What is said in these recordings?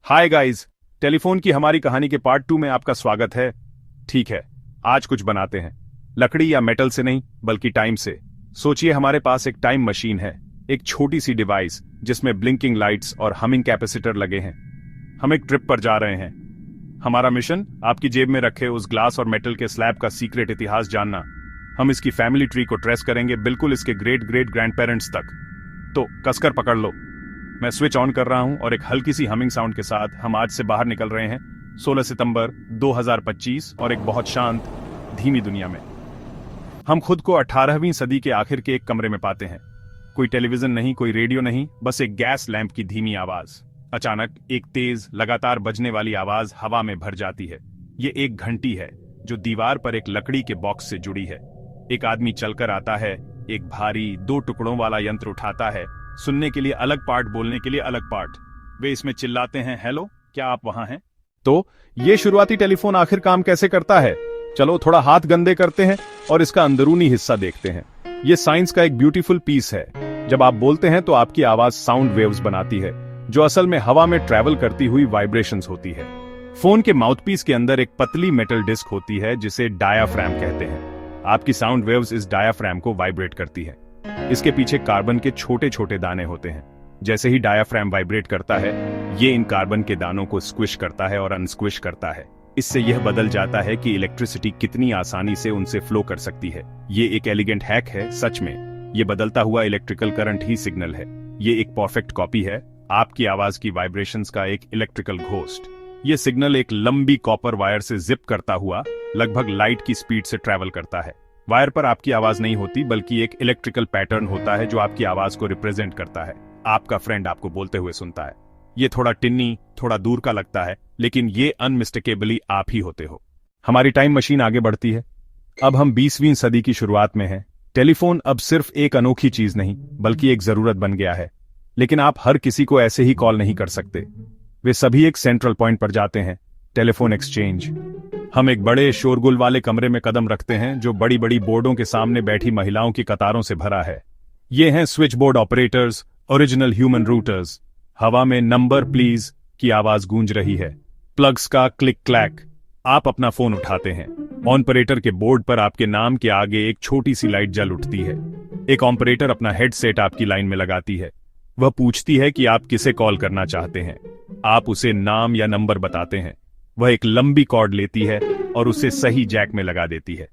Hi guys, telephone की हमारी कहानी के पार्ट 2 में आपका स्वागत है। ठीक है, आज कुछ बनाते हैं। लकड़ी या मेटल से नहीं, बल्कि टाइम से। सोचिए हमारे पास एक टाइम मशीन है, एक छोटी सी डिवाइस जिसमें ब्लिंकिंग लाइट्स और हमिंग कैपेसिटर लगे हैं। हम एक ट्रिप पर जा रहे हैं। हमारा मिशन आपकी जेब में रखे उस ग्लास और मेटल के स्लैब का सीक्रेट इतिहास जानना। हम इसकी फैमिली ट्री को ट्रेस करेंगे, बिल्कुल इसके ग्रेट ग्रेट ग्रैंड पेरेंट्स तक। तो कसकर पकड़ लो, मैं स्विच ऑन कर रहा हूं और एक हल्की सी हमिंग साउंड के साथ हम आज से बाहर निकल रहे हैं 16 सितंबर 2025 और एक बहुत शांत धीमी दुनिया में। हम खुद को 18वीं सदी के आखिर के एक कमरे में पाते हैं। कोई टेलीविजन नहीं, कोई रेडियो नहीं, बस एक गैस लैंप की धीमी आवाज। अचानक एक तेज लगातार बजने वाली आवाज हवा में भर जाती है। ये एक घंटी है जो दीवार पर एक लकड़ी के बॉक्स से जुड़ी है। एक आदमी चलकर आता है, एक भारी 2 टुकड़ों वाला यंत्र उठाता है। सुनने के लिए अलग पार्ट, बोलने के लिए अलग पार्ट। वे इसमें चिल्लाते हैं, हेलो, क्या आप वहां हैं? तो ये शुरुआती टेलीफोन आखिर काम कैसे करता है? चलो थोड़ा हाथ गंदे करते हैं और इसका अंदरूनी हिस्सा देखते हैं। ये साइंस का एक ब्यूटीफुल पीस है। जब आप बोलते हैं तो आपकी आवाज साउंड वेव्स बनाती है, जो असल में हवा में ट्रैवल करती हुई वाइब्रेशंस होती है। फोन के माउथपीस के अंदर एक पतली मेटल डिस्क होती है जिसे डायाफ्राम कहते हैं। आपकी साउंड वेव्स इस डायाफ्राम को वाइब्रेट करती है। इसके पीछे कार्बन के छोटे छोटे दाने होते हैं। जैसे ही डायाफ्राम वाइब्रेट करता है, ये इन कार्बन के दानों को स्क्विश करता है और अनस्क्विश करता है। इससे यह बदल जाता है कि इलेक्ट्रिसिटी कितनी आसानी से उनसे फ्लो कर सकती है। ये एक एलिगेंट हैक है, सच में। ये बदलता हुआ इलेक्ट्रिकल करंट ही सिग्नल है। ये एक परफेक्ट कॉपी है आपकी आवाज की वाइब्रेशंस का एक इलेक्ट्रिकल घोस्ट। ये सिग्नल एक लंबी कॉपर वायर से जिप करता हुआ लगभग लाइट की स्पीड से ट्रैवल करता है। वायर पर आपकी आवाज नहीं होती, बल्कि एक इलेक्ट्रिकल पैटर्न होता है जो आपकी आवाज को रिप्रेजेंट करता है। आपका फ्रेंड आपको बोलते हुए सुनता है। ये थोड़ा टिन्नी, थोड़ा दूर का लगता है, लेकिन ये अनमिस्टेकेबली आप ही होते हो। हमारी टाइम मशीन आगे बढ़ती है। अब हम 20वीं सदी की शुरुआत में हैं। टेलीफोन अब सिर्फ एक अनोखी चीज नहीं, बल्कि एक जरूरत बन गया है। लेकिन आप हर किसी को ऐसे ही कॉल नहीं कर सकते। वे सभी एक सेंट्रल पॉइंट पर जाते हैं, टेलीफोन एक्सचेंज। हम एक बड़े शोरगुल वाले कमरे में कदम रखते हैं जो बड़ी बड़ी बोर्डों के सामने बैठी महिलाओं की कतारों से भरा है। ये हैं switch board operators, original human routers. हवा में नंबर प्लीज की आवाज गूंज रही है, प्लग्स का क्लिक क्लैक। आप अपना फोन उठाते हैं। ऑपरेटर के बोर्ड पर आपके नाम के आगे एक छोटी सी लाइट जल उठती है। एक ऑपरेटर अपना हेडसेट आपकी लाइन में लगाती है। वह पूछती है कि आप किसे कॉल करना चाहते हैं। आप उसे नाम या नंबर बताते हैं। वह एक लंबी कॉर्ड लेती है और उसे सही जैक में लगा देती है।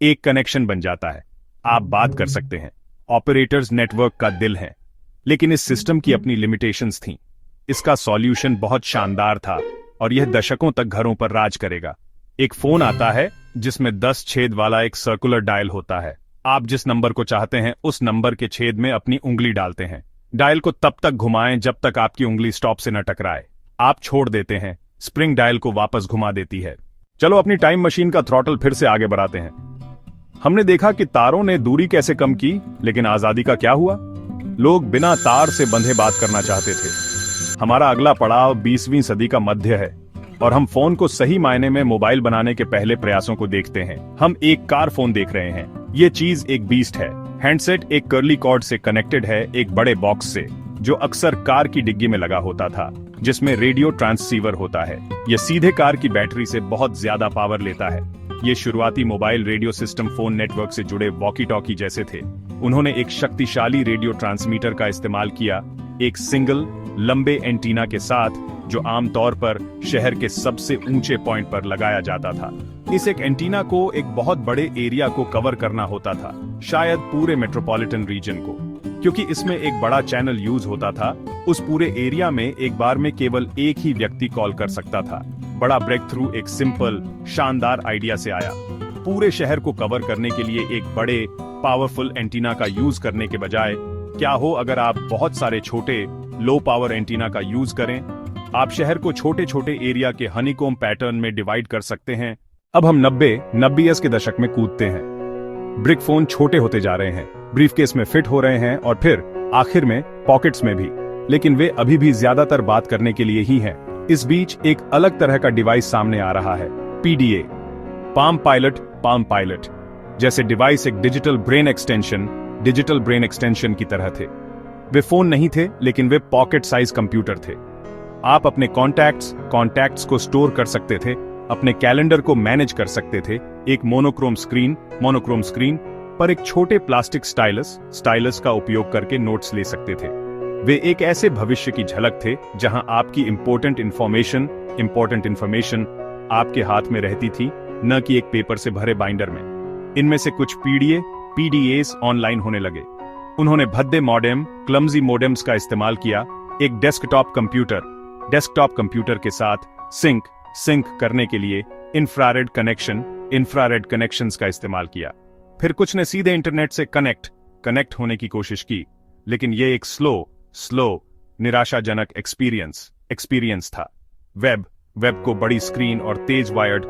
एक कनेक्शन बन जाता है। आप बात कर सकते हैं। ऑपरेटर्स नेटवर्क का दिल हैं। लेकिन इस सिस्टम की अपनी लिमिटेशंस थीं। इसका सॉल्यूशन बहुत शानदार था और यह दशकों तक घरों पर राज करेगा। एक फोन आता है जिसमें 10 छेद वाला एक सर्कुलर डायल होता है। आप जिस नंबर को चाहते हैं उस नंबर के छेद में अपनी उंगली डालते हैं। डायल को तब तक घुमाएं जब तक आपकी उंगली स्टॉप से न टकराए। आप छोड़ देते हैं, स्प्रिंग डायल को वापस घुमा देती है। चलो अपनी टाइम मशीन का थ्रॉटल फिर से आगे बढ़ाते हैं। हमने देखा कि तारों ने दूरी कैसे कम की, लेकिन आजादी का क्या हुआ? लोग बिना तार से बंधे बात करना चाहते थे। हमारा अगला पड़ाव 20वीं सदी का मध्य है और हम फोन को सही मायने में मोबाइल बनाने के पहले प्रयासों को देखते हैं। हम एक कार फोन देख रहे हैं। ये चीज एक बीस्ट है। हैंडसेट एक कर्ली कॉर्ड से कनेक्टेड है, एक बड़े बॉक्स से, जो अक्सर कार की डिग्गी में लगा होता था, जिसमें रेडियो ट्रांसीवर होता है। यह सीधे कार की बैटरी से बहुत ज्यादा पावर लेता है। ये शुरुआती mobile radio system phone network से जुड़े वॉकी टॉकी जैसे थे। उन्होंने एक शक्तिशाली रेडियो ट्रांसमीटर का इस्तेमाल किया, एक सिंगल लंबे एंटीना के साथ, जो आमतौर पर शहर के सबसे ऊंचे पॉइंट पर लगाया जाता था। इस एक एंटीना को एक बहुत बड़े एरिया को कवर करना होता था, शायद पूरे मेट्रोपॉलिटन रीजन को। क्योंकि इसमें एक बड़ा चैनल यूज होता था, उस पूरे एरिया में एक बार में केवल एक ही व्यक्ति कॉल कर सकता था। बड़ा ब्रेक थ्रू एक सिंपल, शानदार आइडिया से आया। पूरे शहर को कवर करने के लिए एक बड़े पावरफुल एंटीना का यूज करने के बजाय क्या हो अगर आप बहुत सारे छोटे लो पावर एंटीना का यूज करें? आप शहर को छोटे छोटे एरिया के हनीकॉम्ब पैटर्न में डिवाइड कर सकते हैं। अब हम 90s के दशक में कूदते हैं। ब्रिक फोन छोटे होते जा रहे हैं, ब्रीफकेस में फिट हो रहे हैं और फिर आखिर में पॉकेट्स में भी। लेकिन वे अभी भी ज्यादातर बात करने के लिए ही हैं। इस बीच एक अलग तरह का डिवाइस सामने आ रहा है, PDA, पाम पायलट जैसे डिवाइस एक डिजिटल ब्रेन एक्सटेंशन की तरह थे। वे फोन नहीं थे, लेकिन वे पॉकेट साइज कंप्यूटर थे। आप अपने कॉन्टैक्ट्स को स्टोर कर सकते थे, अपने कैलेंडर को मैनेज कर सकते थे एक मोनोक्रोम स्क्रीन पर एक छोटे प्लास्टिक स्टाइलस का उपयोग करके नोट्स ले सकते थे। वे एक ऐसे भविष्य की झलक थे जहां आपकी इंपॉर्टेंट इंफॉर्मेशन आपके हाथ में रहती थी, न कि एक पेपर से भरे बाइंडर में। इनमें से कुछ पीडीएस ऑनलाइन होने लगे। उन्होंने भद्दे क्लमजी मॉडेम्स का इस्तेमाल किया, एक डेस्कटॉप कंप्यूटर के साथ सिंक करने के लिए इंफ्रारेड कनेक्शंस का इस्तेमाल किया। फिर कुछ ने सीधे इंटरनेट से कनेक्ट होने की कोशिश की, लेकिन यह एक स्लो निराशाजनक एक्सपीरियंस था। वेब को बड़ी स्क्रीन और तेज वायर्ड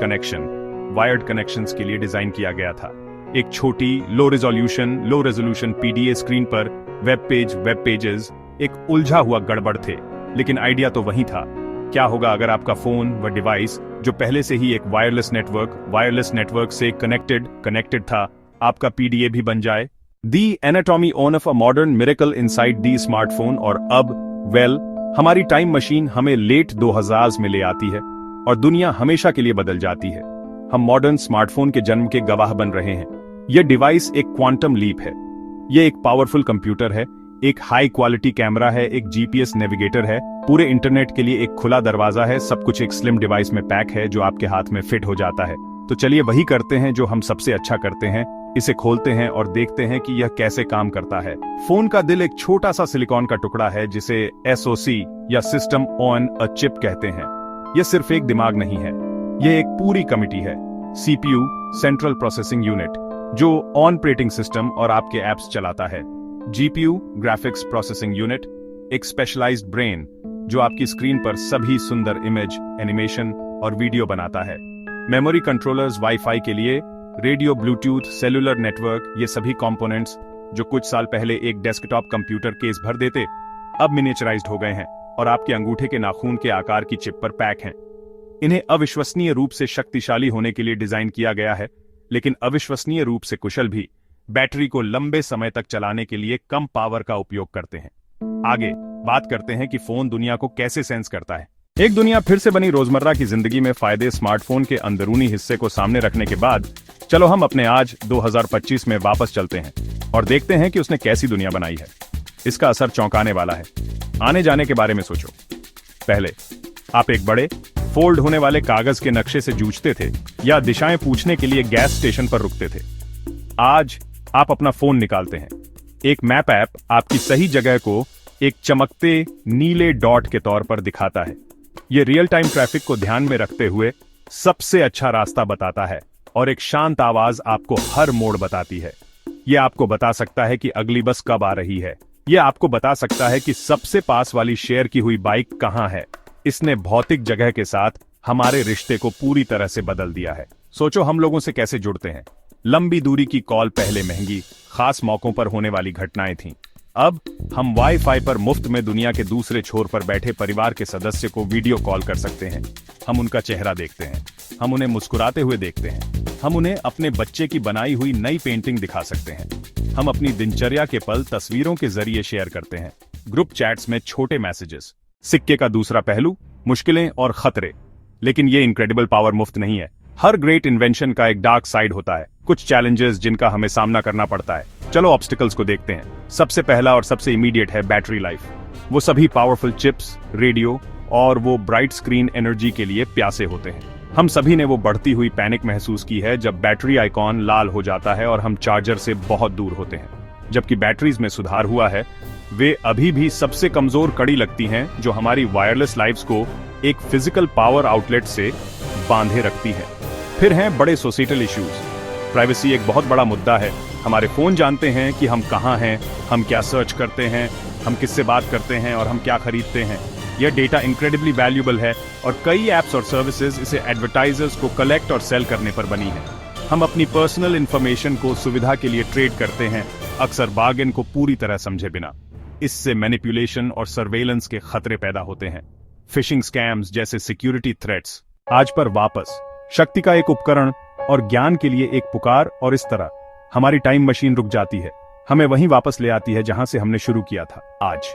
कनेक्शंस के लिए डिजाइन किया गया था। एक छोटी लो रेजोल्यूशन पीडीए स्क्रीन पर वेब पेजेस एक उलझा हुआ गड़बड़ थे, लेकिन आइडिया तो वही था। क्या होगा अगर आपका फोन व डिवाइस, जो पहले से ही एक वायरलेस नेटवर्क से कनेक्टेड था, आपका पीडीए भी बन जाए? The anatomy of a modern miracle inside the smartphone. और अब हमारी टाइम मशीन हमें लेट 2000s में ले आती है और दुनिया हमेशा के लिए बदल जाती है। हम मॉडर्न स्मार्टफोन के जन्म के गवाह बन रहे हैं। यह डिवाइस एक क्वांटम लीप है। यह एक पावरफुल कंप्यूटर है, एक हाई क्वालिटी कैमरा है, एक जीपीएस नेविगेटर है, पूरे इंटरनेट के लिए एक खुला दरवाजा है। सब कुछ एक स्लिम डिवाइस में पैक है जो आपके हाथ में फिट हो जाता है। तो चलिए वही करते हैं जो हम सबसे अच्छा करते हैं, इसे खोलते हैं और देखते हैं कि यह कैसे काम करता है। फोन का दिल एक छोटा सा सिलिकॉन का टुकड़ा है जिसे एसओसी या सिस्टम ऑन अ चिप कहते हैं। यह सिर्फ एक दिमाग नहीं है, यह एक पूरी कमिटी है। सीपीयू, सेंट्रल प्रोसेसिंग यूनिट, जो ऑपरेटिंग सिस्टम और आपके एप्स चलाता है। जीपीयू, ग्राफिक्स प्रोसेसिंग यूनिट, एक स्पेशलाइज्ड ब्रेन जो आपकी स्क्रीन पर सभी सुंदर इमेज, एनिमेशन और वीडियो बनाता है। मेमोरी कंट्रोलर्स, वाईफाई के लिए, रेडियो, ब्लूटूथ, सेलुलर नेटवर्क, ये सभी कंपोनेंट्स जो कुछ साल पहले एक डेस्कटॉप कंप्यूटर केस भर देते, अब मिनिएचराइज्ड हो गए हैं और आपके अंगूठे के नाखून के आकार की चिप पर पैक हैं। इन्हें अविश्वसनीय रूप से शक्तिशाली होने के लिए डिजाइन किया गया है, लेकिन अविश्वसनीय रूप से कुशल भी। बैटरी को लंबे समय तक चलाने के लिए कम पावर का उपयोग करते हैं। आगे बात करते हैं कि फोन दुनिया को कैसे सेंस करता है। एक दुनिया फिर से बनी रोजमर्रा की जिंदगी में फायदे स्मार्टफोन के अंदरूनी हिस्से को सामने रखने के बाद चलो हम अपने आज 2025 में वापस चलते हैं और देखते हैं कि उसने कैसी दुनिया बनाई है। इसका असर चौंकाने वाला है। आने जाने के बारे में सोचो। पहले आप एक बड़े फोल्ड होने वाले कागज के नक्शे से जूझते थे या दिशाएं पूछने के लिए गैस स्टेशन पर रुकते थे। आज आप अपना फोन निकालते हैं। एक मैप ऐप आपकी सही जगह को एक चमकते नीले डॉट के तौर पर दिखाता है। यह रियल टाइम ट्रैफिक को ध्यान में रखते हुए सबसे अच्छा रास्ता बताता है और एक शांत आवाज आपको हर मोड़ बताती है। यह आपको बता सकता है कि अगली बस कब आ रही है। यह आपको बता सकता है कि सबसे पास वाली शेयर की हुई बाइक कहां है। इसने भौतिक जगह के साथ हमारे रिश्ते को पूरी तरह से बदल दिया है। सोचो हम लोगों से कैसे जुड़ते हैं। लंबी दूरी की कॉल पहले महंगी, खास मौकों पर होने वाली घटनाएं थीं। अब हम वाईफाई पर मुफ्त में दुनिया के दूसरे छोर पर बैठे परिवार के सदस्य को वीडियो कॉल कर सकते हैं। हम उनका चेहरा देखते हैं, हम उन्हें मुस्कुराते हुए देखते हैं, हम उन्हें अपने बच्चे की बनाई हुई नई पेंटिंग दिखा सकते हैं। हम अपनी दिनचर्या के पल तस्वीरों के जरिए शेयर करते हैं। ग्रुप चैट्स में छोटे मैसेजेस। सिक्के का दूसरा पहलू, मुश्किलें और खतरे। लेकिन ये इनक्रेडिबल पावर मुफ्त नहीं है। हर ग्रेट इन्वेंशन का एक डार्क साइड होता है, कुछ चैलेंजेस जिनका हमें सामना करना पड़ता है। चलो ऑब्स्टिकल्स को देखते हैं। सबसे पहला और सबसे इमीडिएट है बैटरी लाइफ। वो सभी पावरफुल चिप्स, रेडियो और वो ब्राइट स्क्रीन एनर्जी के लिए प्यासे होते हैं। हम सभी ने वो बढ़ती हुई पैनिक महसूस की है जब बैटरी आइकॉन लाल हो जाता है और हम चार्जर से बहुत दूर होते हैं। जबकि बैटरीज में सुधार हुआ है, वे अभी भी सबसे कमजोर कड़ी लगती हैं जो हमारी वायरलेस लाइव्स को एक फिजिकल पावर आउटलेट से बांधे रखती है। फिर हैं बड़े सोसाइटल इश्यूज। प्राइवेसी एक बहुत बड़ा मुद्दा है। हमारे फोन जानते हैं कि हम कहाँ हैं, हम क्या सर्च करते हैं, हम किससे बात करते हैं और हम क्या खरीदते हैं। यह डेटा इनक्रेडिबली वैल्यूएबल है और कई ऐप्स और सर्विसेज इसे एडवर्टाइजर्स को कलेक्ट और सेल करने पर बनी है। हम अपनी पर्सनल इंफॉर्मेशन को सुविधा के लिए ट्रेड करते हैं, अक्सर बार्गेन को पूरी तरह समझे बिना। इससे मैनिपुलेशन और सर्वेलेंस के खतरे पैदा होते हैं। फिशिंग स्कैम्स जैसे सिक्योरिटी थ्रेट्स। आज पर वापस शक्ति का एक उपकरण और ज्ञान के लिए एक पुकार, और इस तरह हमारी टाइम मशीन रुक जाती है, हमें वहीं वापस ले आती है जहां से हमने शुरू किया था। आज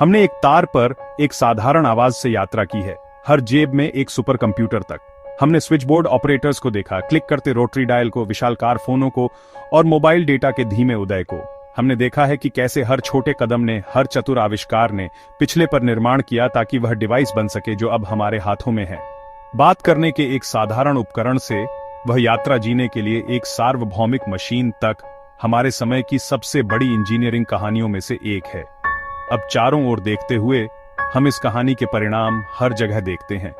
हमने एक तार पर एक साधारण आवाज से यात्रा की है, हर जेब में एक सुपर कंप्यूटर तक। हमने स्विच बोर्ड ऑपरेटर्स को देखा, क्लिक करते रोटरी डायल को, विशालकार फोनों को और मोबाइल डेटा के धीमे उदय को। हमने देखा है कि कैसे हर छोटे कदम ने, हर चतुर आविष्कार ने पिछले पर निर्माण किया ताकि वह डिवाइस बन सके जो अब हमारे हाथों में है। बात करने के एक साधारण उपकरण से वह यात्रा जीने के लिए एक सार्वभौमिक मशीन तक, हमारे समय की सबसे बड़ी इंजीनियरिंग कहानियों में से एक है। अब चारों ओर देखते हुए हम इस कहानी के परिणाम हर जगह देखते हैं।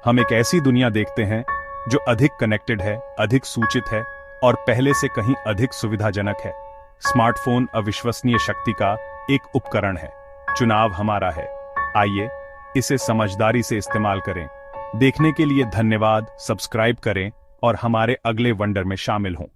हम एक ऐसी दुनिया देखते हैं जो अधिक कनेक्टेड है, अधिक सूचित है और पहले से कहीं अधिक सुविधाजनक है। स्मार्टफोन अविश्वसनीय शक्ति का एक उपकरण है। चुनाव हमारा है। आइए इसे समझदारी से इस्तेमाल करें। देखने के लिए धन्यवाद। सब्सक्राइब करें और हमारे अगले वंडर में शामिल हों।